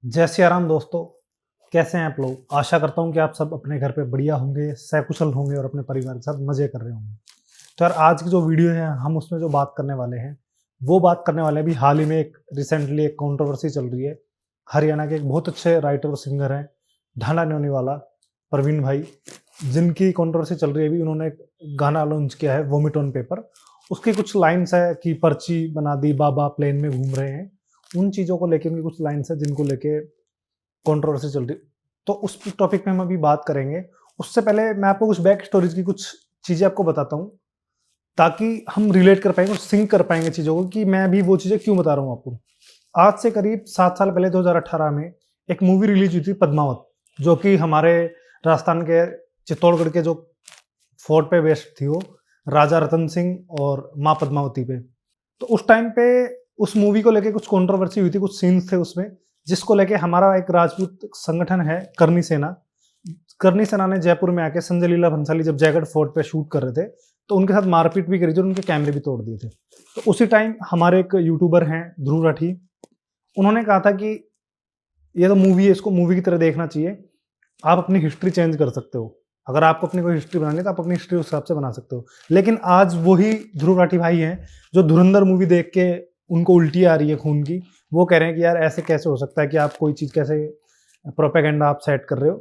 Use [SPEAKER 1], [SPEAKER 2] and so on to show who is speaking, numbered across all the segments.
[SPEAKER 1] जय सिया राम दोस्तों। कैसे हैं आप लोग? आशा करता हूं कि आप सब अपने घर पे बढ़िया होंगे, सकुशल होंगे और अपने परिवार के साथ मजे कर रहे होंगे। तो यार आज की जो वीडियो है हम उसमें जो बात करने वाले हैं वो बात करने वाले हैं अभी हाल ही में एक रिसेंटली एक कंट्रोवर्सी चल रही है। हरियाणा के एक बहुत अच्छे राइटर और सिंगर हैं ढांडा न्योनीवाला प्रवीण भाई, जिनकी कंट्रोवर्सी चल रही है। अभी उन्होंने एक गाना लॉन्च किया है वोमिट ऑन पेपर। उसकी कुछ लाइन्स है कि पर्ची बना दी, बाबा प्लेन में घूम रहे हैं। उन चीज़ों को लेके उनकी कुछ लाइन्स है जिनको लेके कंट्रोवर्सी चल रही। तो उस टॉपिक पे हम अभी बात करेंगे। उससे पहले मैं आपको कुछ बैक स्टोरीज की कुछ चीज़ें आपको बताता हूँ ताकि हम रिलेट कर पाएंगे और सिंक कर पाएंगे चीज़ों को कि मैं भी वो चीज़ें क्यों बता रहा हूँ आपको। आज से करीब 7 साल पहले 2018 में एक मूवी रिलीज हुई थी पद्मावत, जो कि हमारे राजस्थान के चित्तौड़गढ़ के जो फोर्ट पे बेस्ड थी, वो राजा रतन सिंह और माँ पद्मावती पे। तो उस टाइम पे उस मूवी को लेके कुछ कंट्रोवर्सी हुई थी, कुछ सीन्स थे उसमें जिसको लेके हमारा एक राजपूत संगठन है करनी सेना। करनी सेना ने जयपुर में आके संजय लीला भंसाली जब जयगढ़ फोर्ट पे शूट कर रहे थे तो उनके साथ मारपीट भी करी थी और उनके कैमरे भी तोड़ दिए थे। तो उसी टाइम हमारे एक यूट्यूबर हैं ध्रुव राठी, उन्होंने कहा था कि ये तो मूवी है, इसको मूवी की तरह देखना चाहिए, आप अपनी हिस्ट्री चेंज कर सकते हो। अगर आपको अपनी कोई हिस्ट्री बनानी है तो आप अपनी हिस्ट्री उस हिसाब से बना सकते हो। लेकिन आज वही ध्रुव राठी भाई हैं जो धुरंधर मूवी देख के उनको उल्टी आ रही है खून की, वो कह रहे हैं कि यार ऐसे कैसे हो सकता है कि आप कोई चीज़ कैसे प्रोपेगेंडा आप सेट कर रहे हो।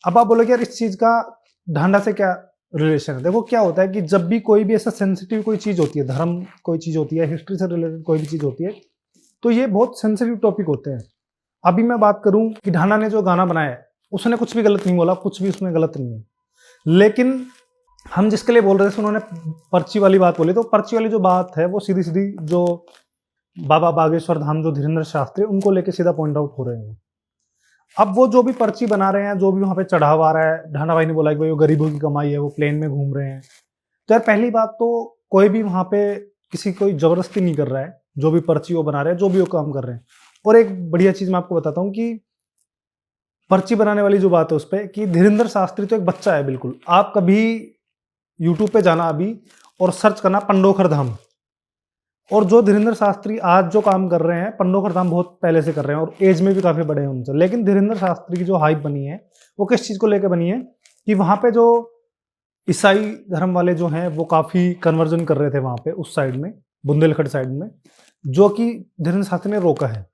[SPEAKER 1] अब आप बोलोगे यार इस चीज़ का ढांडा से क्या रिलेशन है। देखो क्या होता है कि जब भी कोई भी ऐसा सेंसिटिव कोई चीज़ होती है, धर्म कोई चीज़ होती है, हिस्ट्री से रिलेटेड कोई भी चीज़ होती है, तो ये बहुत सेंसिटिव टॉपिक होते हैं। अभी मैं बात करूं कि ढांडा ने जो गाना बनाया है उसने कुछ भी गलत नहीं बोला, कुछ भी उसमें गलत नहीं है। लेकिन हम जिसके लिए बोल रहे थे उन्होंने पर्ची वाली बात बोली, तो पर्ची वाली जो बात है वो सीधी सीधी जो बाबा बागेश्वर धाम जो धीरेन्द्र शास्त्री उनको लेके सीधा पॉइंट आउट हो रहे हैं। अब वो जो भी पर्ची बना रहे हैं, जो भी वहां पे चढ़ावा आ रहा है, ढांडा भाई ने बोला कि भाई वो गरीबों की कमाई है, वो प्लेन में घूम रहे हैं। तो यार पहली बात तो कोई भी वहां पे किसी कोई जबरदस्ती नहीं कर रहा है, जो भी पर्ची वो बना रहे हैं, जो भी वो काम कर रहे हैं। और एक बढ़िया चीज मैं आपको बताता हूँ कि पर्ची बनाने वाली जो बात है उस पर कि धीरेन्द्र शास्त्री तो एक बच्चा है बिल्कुल। आप कभी यूट्यूब पे जाना अभी और सर्च करना पंडोखर धाम, और जो धीरेन्द्र शास्त्री आज जो काम कर रहे हैं पंडोखर धाम बहुत पहले से कर रहे हैं और एज में भी काफी बड़े हैं उनसे। लेकिन धीरेन्द्र शास्त्री की जो हाइप बनी है वो किस चीज को लेकर बनी है कि वहां पे जो ईसाई धर्म वाले जो हैं वो काफी कन्वर्जन कर रहे थे वहां पे उस साइड में, बुंदेलखंड साइड में, जो कि धीरेन्द्र शास्त्री ने रोका है।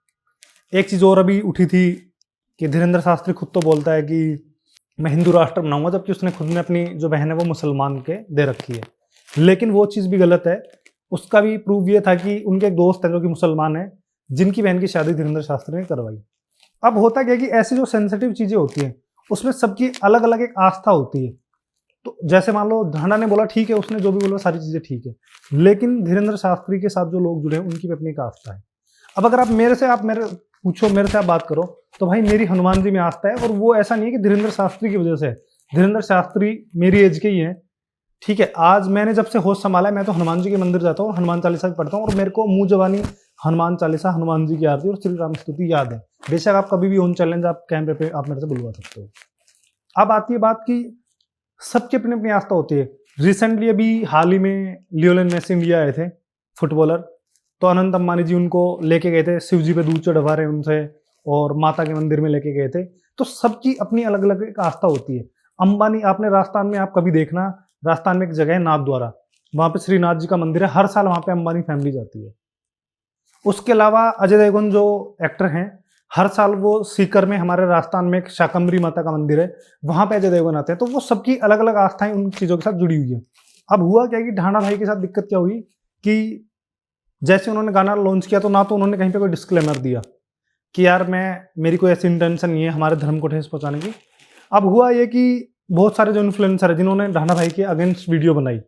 [SPEAKER 1] एक चीज और अभी उठी थी कि धीरेन्द्र शास्त्री खुद तो बोलता है कि मैं हिंदू राष्ट्र बनाऊंगा, जबकि उसने खुद ने अपनी जो बहन है वो मुसलमान के दे रखी है। लेकिन वो चीज़ भी गलत है। उसका भी प्रूफ ये था कि उनके एक दोस्त है जो कि मुसलमान है, जिनकी बहन की शादी धीरेन्द्र शास्त्री ने करवाई। अब होता क्या कि ऐसी जो सेंसिटिव चीज़ें होती हैं उसमें सबकी अलग अलग एक आस्था होती है। तो जैसे मान लो ढांडा ने बोला ठीक है, उसने जो भी बोला सारी चीज़ें ठीक है, लेकिन धीरेन्द्र शास्त्री के साथ जो लोग जुड़े हैं उनकी भी अपनी एक आस्था है। अब अगर आप मेरे पूछो, मेरे से आप बात करो, तो भाई मेरी हनुमान जी में आस्था है, और वो ऐसा नहीं है कि धीरेन्द्र शास्त्री की वजह से है। धीरेन्द्र शास्त्री मेरी एज के ही हैं, ठीक है। आज मैंने जब से होश संभाला है मैं तो हनुमान जी के मंदिर जाता हूँ, हनुमान चालीसा भी पढ़ता हूँ, और मेरे को मुंह जबानी हनुमान चालीसा, हनुमान जी की आरती और श्री राम स्तुति याद है। बेशक आप कभी भी ऑन चैलेंज आप कैमरे पे आप मेरे से बुलवा सकते हो। अब आती है बात की सबकी अपनी अपनी आस्था होती है। रिसेंटली अभी हाल ही में लियोनेल मेसी इंडिया आए थे फुटबॉलर, तो अनंत अंबानी जी उनको लेके गए थे, शिव जी पे दूध चढ़वा रहे उनसे और माता के मंदिर में लेके गए थे। तो सबकी अपनी अलग अलग एक आस्था होती है। अंबानी, आपने राजस्थान में आप कभी देखना, राजस्थान में एक जगह है नाथद्वारा, वहां पे श्रीनाथ जी का मंदिर है, हर साल वहां पे अंबानी फैमिली जाती है। उसके अलावा अजय देवगन जो एक्टर हैं, हर साल वो सीकर में हमारे राजस्थान में एक शाकंभरी माता का मंदिर है, वहां पे अजय देवगन आते हैं। तो वो सबकी अलग अलग आस्थाएं उन चीजों के साथ जुड़ी हुई है। अब हुआ क्या कि ढांडा भाई के साथ दिक्कत क्या हुई कि जैसे उन्होंने गाना लॉन्च किया तो ना तो उन्होंने कहीं पे कोई डिस्क्लेमर दिया कि यार मेरी कोई ऐसी इंटेंशन नहीं है हमारे धर्म को ठेस पहुंचाने की। अब हुआ ये कि बहुत सारे जो इन्फ्लुएंसर है जिन्होंने ढांडा भाई के अगेंस्ट वीडियो बनाई,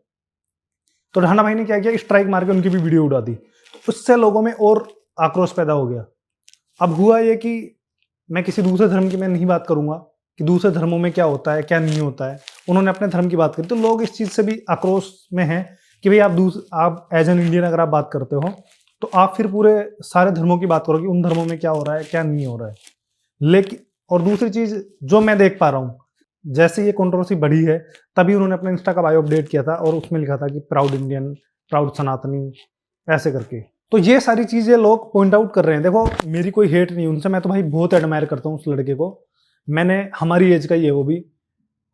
[SPEAKER 1] तो ढांडा भाई ने क्या किया, स्ट्राइक मार के उनकी भी वीडियो उड़ा दी। उससे लोगों में और आक्रोश पैदा हो गया। अब हुआ ये कि मैं किसी दूसरे धर्म की मैं नहीं बात करूंगा कि दूसरे धर्मों में क्या होता है क्या नहीं होता है, उन्होंने अपने धर्म की बात करी, तो लोग इस चीज से भी आक्रोश में हैं कि भाई आप एज एन इंडियन अगर आप बात करते हो तो आप फिर पूरे सारे धर्मों की बात करो कि उन धर्मों में क्या हो रहा है क्या नहीं हो रहा है। लेकिन और दूसरी चीज जो मैं देख पा रहा हूँ, जैसे ये कंट्रोवर्सी बढ़ी है तभी उन्होंने अपना इंस्टा का बायो अपडेट किया था और उसमें लिखा था कि प्राउड इंडियन, प्राउड सनातनी, ऐसे करके। तो ये सारी चीजें लोग पॉइंट आउट कर रहे हैं। देखो मेरी कोई हेट नहीं उनसे, मैं तो भाई बहुत एडमायर करता हूँ उस लड़के को। मैंने हमारी एज का ही है वो भी,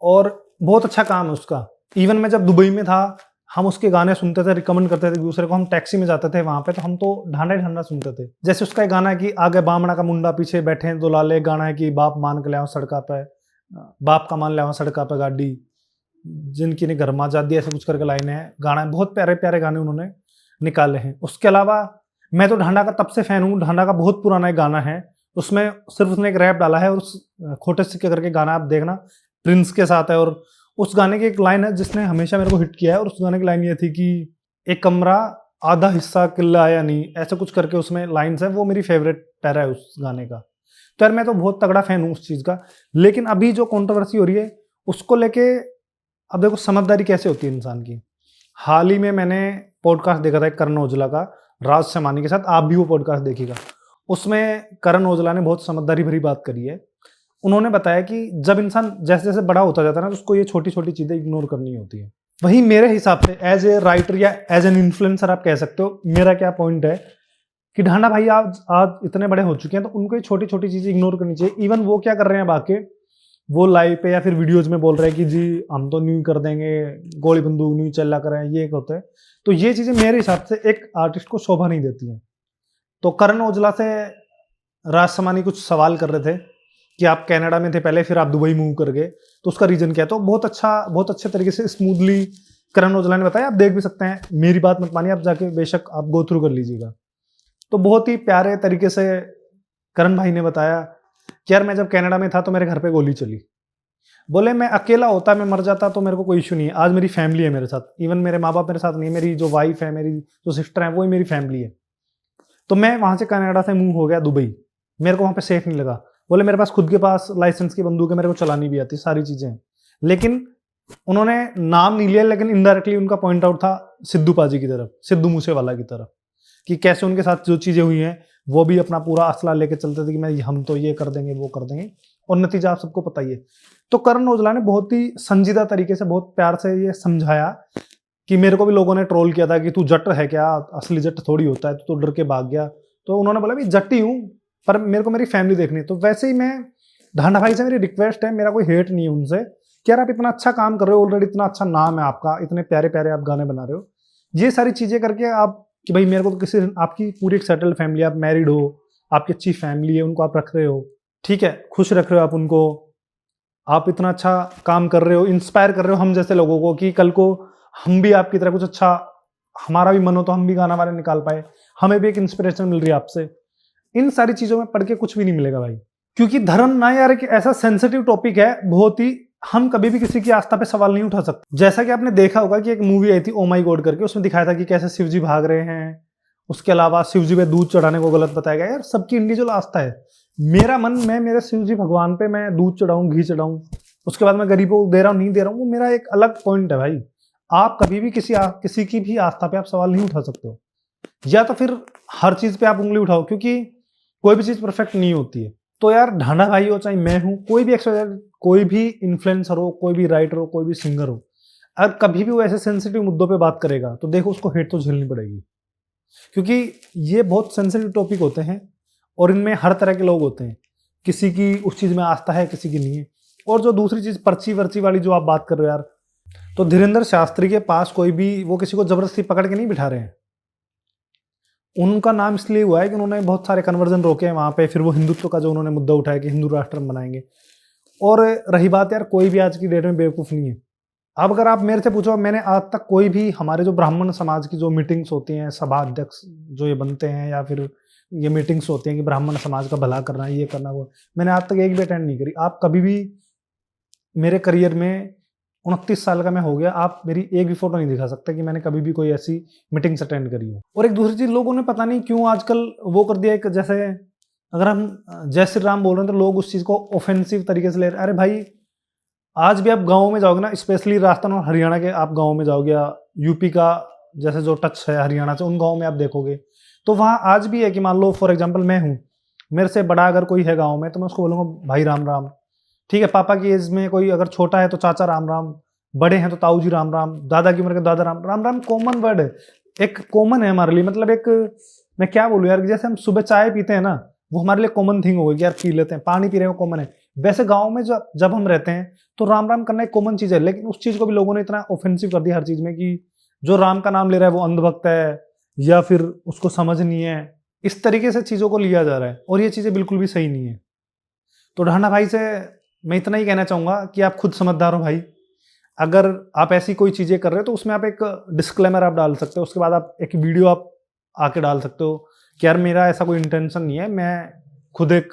[SPEAKER 1] और बहुत अच्छा काम है उसका। इवन मैं जब दुबई में था, हम उसके गाने सुनते थे, रिकमेंड करते थे दूसरे को। हम टैक्सी में जाते थे वहां पे, तो हम तो ढांडा ही ढांडा सुनते थे। जैसे उसका एक गाना है कि आगे बामणा का मुंडा पीछे बैठे हैं दुलाले, गाना है कि बाप मान के ले सड़का पे, बाप का मान ले सड़का पे गाड़ी, जिनकी ने घर में आजादी, ऐसे कुछ करके लाइनें हैं। गाना है, बहुत प्यारे प्यारे गाने उन्होंने निकाले हैं। उसके अलावा मैं तो ढांडा का तब से फैन हूँ। ढांडा का बहुत पुराना एक गाना है, उसमें सिर्फ उसने एक रैप डाला है, और उस खोटे सिक्के करके गाना आप देखना, प्रिंस के साथ है। और उस गाने की एक लाइन है जिसने हमेशा मेरे को हिट किया है, और उस गाने की लाइन ये थी कि एक कमरा आधा हिस्सा किला आया नहीं, ऐसा कुछ करके उसमें लाइन्स है। वो मेरी फेवरेट पैरा है उस गाने का। तो यार मैं तो बहुत तगड़ा फैन हूँ उस चीज का। लेकिन अभी जो कंट्रोवर्सी हो रही है उसको लेके, अब देखो समझदारी कैसे होती है इंसान की। हाल ही में मैंने पॉडकास्ट देखा था करण औजला का, राज शमानी के साथ, आप भी वो पॉडकास्ट देखिएगा। उसमें करण औजला ने बहुत समझदारी भरी बात करी है। उन्होंने बताया कि जब इंसान जैसे जैसे बड़ा होता जाता है ना, तो उसको ये छोटी छोटी चीजें इग्नोर करनी होती है। वही मेरे हिसाब से एज ए राइटर या एज एन इन्फ्लुएंसर आप कह सकते हो, मेरा क्या पॉइंट है कि ढांडा भाई आज आज इतने बड़े हो चुके हैं, तो उनको ये छोटी छोटी चीजें इग्नोर करनी चाहिए। इवन वो क्या कर रहे हैं बाकी, वो लाइव पे या फिर वीडियोज में बोल रहे हैं कि जी हम तो न्यू कर देंगे, गोली बंदूक न्यू चला कर रहे हैं, ये एक होता है। तो ये चीजें मेरे हिसाब से एक आर्टिस्ट को शोभा नहीं देती हैं। तो करण औजला से राज शमानी कुछ सवाल कर रहे थे कि आप कनाडा में थे पहले, फिर आप दुबई मूव कर गए, तो उसका रीजन क्या है। तो बहुत अच्छे तरीके से स्मूथली करण औजला ने बताया। आप देख भी सकते हैं, मेरी बात मत मानिए, आप जाके बेशक आप गो थ्रू कर लीजिएगा। तो बहुत ही प्यारे तरीके से करण भाई ने बताया कि यार मैं जब कनाडा में था तो मेरे घर पे गोली चली। बोले मैं अकेला होता, मैं मर जाता तो मेरे को कोई इशू नहीं है। आज मेरी फैमिली है मेरे साथ, इवन मेरे माँ बाप मेरे साथ नहीं है, मेरी जो वाइफ है, मेरी जो सिस्टर है, वो ही मेरी फैमिली है। तो मैं वहां से कनाडा से मूव हो गया दुबई, मेरे को वहां पे सेफ नहीं लगा। बोले मेरे पास खुद के पास लाइसेंस की बंदूक है, मेरे को चलानी भी आती, सारी चीजें हैं। लेकिन उन्होंने नाम नहीं लिया, लेकिन इनडायरेक्टली उनका पॉइंट आउट था सिद्धू पाजी की तरफ, सिद्धू मूसेवाला की तरफ, कि कैसे उनके साथ जो चीजें हुई हैं, वो भी अपना पूरा असला लेके चलते थे कि मैं हम तो ये कर देंगे वो कर देंगे, और नतीजा आप सबको पता ही है। तो करण औजला ने बहुत ही संजीदा तरीके से, बहुत प्यार से ये समझाया कि मेरे को भी लोगों ने ट्रोल किया था कि तू जट है क्या, असली जट थोड़ी होता है, तो डर के भाग गया। तो उन्होंने बोला भी जट ही हूँ, पर मेरे को मेरी फैमिली देखनी है। तो वैसे ही मैं ढांडा भाई से मेरी रिक्वेस्ट है, मेरा कोई हेट नहीं है उनसे, कि यार आप इतना अच्छा काम कर रहे हो, ऑलरेडी इतना अच्छा नाम है आपका, इतने प्यारे प्यारे आप गाने बना रहे हो, ये सारी चीजें करके आप कि भाई मेरे को तो किसी, आपकी पूरी एक सेटल्ड फैमिली, आप मैरिड हो, आपकी अच्छी फैमिली है, उनको आप रख रहे हो, ठीक है, खुश रख रहे हो आप उनको, आप इतना अच्छा काम कर रहे हो, इंस्पायर कर रहे हो हम जैसे लोगों को कि कल को हम भी आपकी तरह कुछ अच्छा, हमारा भी मन हो तो हम भी गाना वाले निकाल पाए, हमें भी एक इंस्पिरेशन मिल रही है आपसे। इन सारी चीजों में पढ़ के कुछ भी नहीं मिलेगा भाई, क्योंकि धर्म ना यार एक ऐसा सेंसिटिव टॉपिक है बहुत ही, हम कभी भी किसी की आस्था पे सवाल नहीं उठा सकते। जैसा कि आपने देखा होगा कि एक मूवी आई थी ओ माई गॉड करके, उसमें दिखाया था कि कैसे शिव जी भाग रहे हैं, उसके अलावा शिव जी पे दूध चढ़ाने को गलत बताया गया। यार सबकी इंडिविजुअल आस्था है। मेरा मन, मैं मेरे शिव जी भगवान पे मैं दूध चढ़ाऊं, घी चढ़ाऊं, उसके बाद मैं गरीबों को दे रहा हूं नहीं दे रहा हूं, वो मेरा एक अलग पॉइंट है भाई। आप कभी भी किसी की भी आस्था पे आप सवाल नहीं उठा सकते हो, या तो फिर हर चीज पे आप उंगली उठाओ, क्योंकि कोई भी चीज परफेक्ट नहीं होती है। तो यार ढांडा भाई हो, चाहे मैं हूं, कोई भी एक्सपर्ट, कोई भी इन्फ्लुएंसर हो, कोई भी राइटर हो, कोई भी सिंगर हो, अगर कभी भी वो ऐसे सेंसिटिव मुद्दों पे बात करेगा तो देखो उसको हेट तो झेलनी पड़ेगी, क्योंकि ये बहुत सेंसिटिव टॉपिक होते हैं और इनमें हर तरह के लोग होते हैं। किसी की उस चीज में आस्था है, किसी की नहीं है। और जो दूसरी चीज पर्ची वर्ची वाली जो आप बात कर रहे हो यार, तो धीरेन्द्र शास्त्री के पास कोई भी, वो किसी को जबरदस्ती पकड़ के नहीं बिठा रहे हैं। उनका नाम इसलिए हुआ है कि उन्होंने बहुत सारे कन्वर्जन रोके हैं वहां पे, फिर वो हिंदुत्व का जो उन्होंने मुद्दा उठाया कि हिंदू राष्ट्र हम बनाएंगे। और रही बात यार, कोई भी आज की डेट में बेवकूफ नहीं है। अब अगर आप मेरे से पूछो, मैंने आज तक कोई भी, हमारे जो ब्राह्मण समाज की जो मीटिंग्स होती हैं, सभा अध्यक्ष जो ये बनते हैं, या फिर ये मीटिंग्स होती हैं कि ब्राह्मण समाज का भला करना है, ये करना, वो, मैंने आज तक एक भी अटेंड नहीं करी। आप कभी भी मेरे करियर में 29 साल का मैं हो गया, आप मेरी एक भी फोटो नहीं दिखा सकते कि मैंने कभी भी कोई ऐसी मीटिंग्स अटेंड करी हो। और एक दूसरी चीज, लोगों ने पता नहीं क्यों आजकल वो कर दिया, एक जैसे अगर हम जय श्री राम बोल रहे हैं तो लोग उस चीज को ऑफेंसिव तरीके से ले रहे हैं। अरे भाई, आज भी आप गाँव में जाओगे ना, स्पेशली राजस्थान और हरियाणा के आप गाँव में जाओगे, या यूपी का जैसे जो टच है हरियाणा से, उन गाँव में आप देखोगे तो वहाँ आज भी है कि मान लो फॉर एग्जाम्पल मैं हूँ, मेरे से बड़ा अगर कोई है गाँव में, तो मैं उसको बोलूँगा भाई राम राम, ठीक है। पापा की एज में कोई अगर छोटा है तो चाचा राम राम, बड़े हैं तो ताऊ जी राम राम, दादा की उम्र के दादा राम राम। राम कॉमन वर्ड है, एक कॉमन है हमारे लिए, मतलब एक मैं क्या बोलूँ यार, कि जैसे हम सुबह चाय पीते हैं ना, वो हमारे लिए कॉमन थिंग हो गई कि यार पी लेते हैं, पानी पी रहे हो कॉमन है। वैसे गाँव में जब हम रहते हैं तो राम राम करना एक कॉमन चीज़ है, लेकिन उस चीज़ को भी लोगों ने इतना ऑफेंसिव कर दिया हर चीज़ में कि जो राम का नाम ले रहा है वो अंधभक्त है या फिर उसको समझ नहीं है। इस तरीके से चीज़ों को लिया जा रहा है और ये चीज़ें बिल्कुल भी सही नहीं है। तो ढांडा भाई से मैं इतना ही कहना चाहूँगा कि आप खुद समझदार हो भाई। अगर आप ऐसी कोई चीज़ें कर रहे हो तो उसमें आप एक डिस्क्लेमर आप डाल सकते हो, उसके बाद आप एक वीडियो आप आके डाल सकते हो कि यार मेरा ऐसा कोई इंटेंशन नहीं है, मैं खुद एक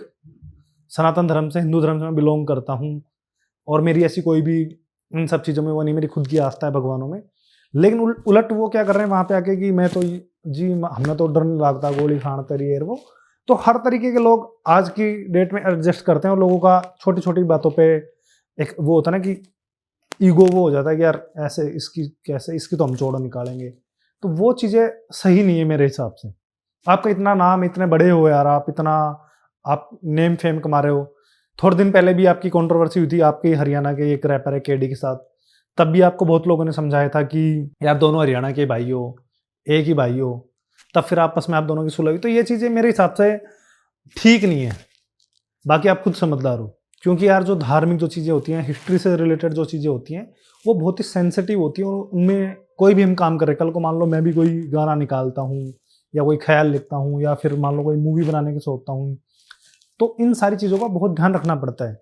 [SPEAKER 1] सनातन धर्म से, हिंदू धर्म से मैं बिलोंग करता हूँ और मेरी ऐसी कोई भी इन सब चीज़ों में वो नहीं, मेरी खुद की आस्था है भगवानों में। लेकिन उलट वो क्या कर रहे हैं वहाँ पे आके कि मैं तो जी हमें तो डर नहीं लगता, गोली खान तेरी है वो। तो हर तरीके के लोग आज की डेट में एडजस्ट करते हैं और लोगों का छोटी छोटी बातों पे एक वो होता है ना कि ईगो वो हो जाता है कि यार ऐसे इसकी कैसे, इसकी तो हम जोड़ निकालेंगे। तो वो चीज़ें सही नहीं है मेरे हिसाब से। आपका इतना नाम, इतने बड़े हो यार, आप इतना आप नेम फेम कमा रहे हो। थोड़े दिन पहले भी आपकी कंट्रोवर्सी हुई थी आपके हरियाणा के एक रैपर है केडी के साथ, तब भी आपको बहुत लोगों ने समझाया था कि यार दोनों हरियाणा के भाई हो, एक ही भाई हो, तब फिर आपस में आप दोनों की सुलह हुई। तो ये चीज़ें मेरे हिसाब से ठीक नहीं है। बाकी आप खुद समझदार हो, क्योंकि यार जो धार्मिक जो चीज़ें होती हैं, हिस्ट्री से रिलेटेड जो चीज़ें होती हैं, वो बहुत ही सेंसिटिव होती हैं और उनमें कोई भी हम काम करें, कल को मान लो मैं भी कोई गाना निकालता हूँ या कोई ख्याल लिखता हूँ या फिर मान लो कोई मूवी बनाने की सोचता हूँ, तो इन सारी चीज़ों का बहुत ध्यान रखना पड़ता है।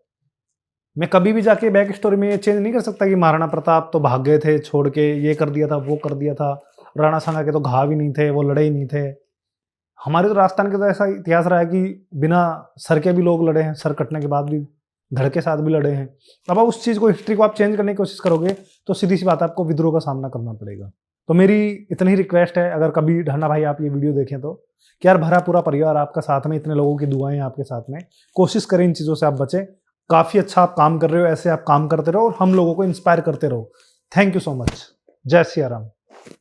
[SPEAKER 1] मैं कभी भी जाके बैक स्टोरी में ये चेंज नहीं कर सकता कि महाराणा प्रताप तो भाग गए थे छोड़ के, ये कर दिया था, वो कर दिया था। राणा सांगा के तो घाव ही नहीं थे, वो लड़े ही नहीं थे। हमारे तो राजस्थान के तो ऐसा इतिहास रहा है कि बिना सर के भी लोग लड़े हैं, सर कटने के बाद भी धड़ के साथ भी लड़े हैं। अब आप उस चीज़ को, हिस्ट्री को आप चेंज करने की कोशिश करोगे तो सीधी सी बात है, आपको विद्रोह का सामना करना पड़ेगा। तो मेरी इतनी ही रिक्वेस्ट है, अगर कभी ढांडा भाई आप ये वीडियो देखें तो, कि यार भरा पूरा परिवार आपका साथ में, इतने लोगों की दुआएं आपके साथ में, कोशिश करें इन चीज़ों से आप बचें। काफ़ी अच्छा आप काम कर रहे हो, ऐसे आप काम करते रहो और हम लोगों को इंस्पायर करते रहो। Thank you so much. जय सिया राम।